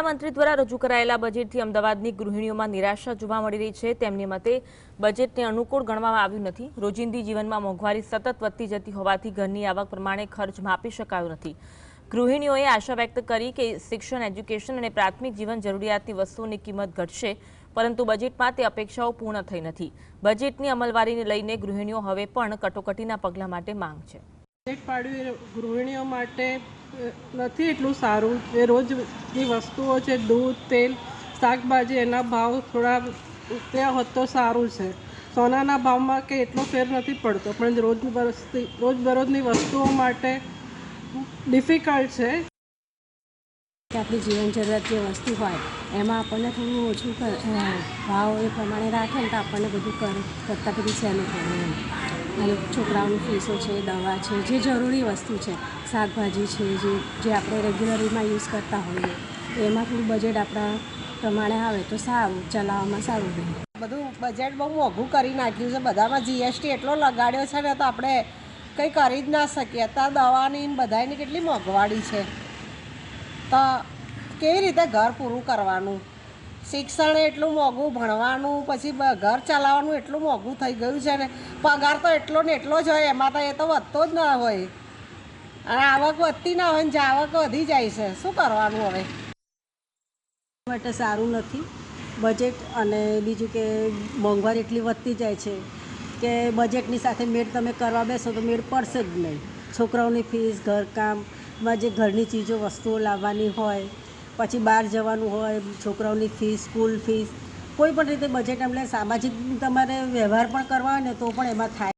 નાણામંત્રી દ્વારા રજૂ કરાયેલા બજેટથી અમદાવાદની ગૃહિણીઓમાં નિરાશા જોવા મળી રહી છે। તેમની મતે બજેટને અનુકૂળ ગણવામાં આવ્યું નથી। રોજિંદી જીવનમાં મોંઘવારી સતત વધતી જતી હોવાથી ઘરની આવક પ્રમાણે ખર્ચ માપી શકાયો નથી। ગૃહિણીઓએ આશા વ્યક્ત કરી કે શિક્ષણ, એજ્યુકેશન અને પ્રાથમિક જીવન જરૂરિયાતની વસ્તુઓની કિંમત ઘટશે, પરંતુ બજેટમાં તે અપેક્ષાઓ પૂર્ણ થઈ નથી। બજેટની અમલવારીને લઈને ગૃહિણીઓ હવે પણ કટોકટીના પગલાં માટે માંગ છે। બજેટ પાડવું ગૃહિણીઓ માટે નથી એટલું સારું। જે રોજની વસ્તુઓ છે, દૂધ, તેલ, શાકભાજી, એના ભાવ થોડા રૂપિયા હોત તો સારું છે। સોનાના ભાવમાં કે એટલો ફેર નથી પડતો, પણ રોજબરોજની વસ્તુઓ માટે ડિફિકલ્ટ છે। કે આપણી જીવન જરૂરિયાત જે વસ્તુ હોય એમાં આપણને થોડું ઓછું ભાવ એ પ્રમાણે રાખે ને તો આપણને બધું કરતાં બધું સહેલું પડે। અને છોકરાઓની ફીસો છે, દવા છે, જે જરૂરી વસ્તુ છે, શાકભાજી છે, જે આપણે રેગ્યુલરીમાં યુઝ કરતા હોઈએ એમાં થોડું બજેટ આપણા પ્રમાણે આવે તો સારું, ચલાવવામાં સારું રહે। બધું બજેટ બહુ મોંઘું કરી નાખ્યું છે। બધામાં જીએસટી એટલો લગાડ્યો છે ને તો આપણે કંઈ કરી જ ના શકીએ। અત્યારે દવાની બધાની કેટલી મોંઘવારી છે, તો કેવી રીતે ઘર પૂરું કરવાનું? શિક્ષણ એટલું મોંઘું, ભણવાનું, પછી ઘર ચલાવવાનું એટલું મોંઘું થઈ ગયું છે ને। પગાર તો એટલો ને એટલો જ હોય, એમાં તો એ તો વધતો જ ના હોય, અને આવક વધતી ના હોય ને જે આવક વધી જાય છે। શું કરવાનું હવે? માટે સારું નથી બજેટ। અને બીજું કે મોંઘવારી એટલી વધતી જાય છે કે બજેટની સાથે મેળ તમે કરવા બેસો તો મેળ પડશે જ નહીં। છોકરાઓની ફીસ, ઘરકામમાં જે ઘરની ચીજો વસ્તુઓ લાવવાની હોય, પછી બહાર જવાનું હોય, છોકરાઓની ફીસ, સ્કૂલ ફીસ, કોઈ પણ રીતે બજેટ એટલે સામાજિક તમારે વ્યવહાર પણ કરવા હોય ને તો પણ એમાં થાય।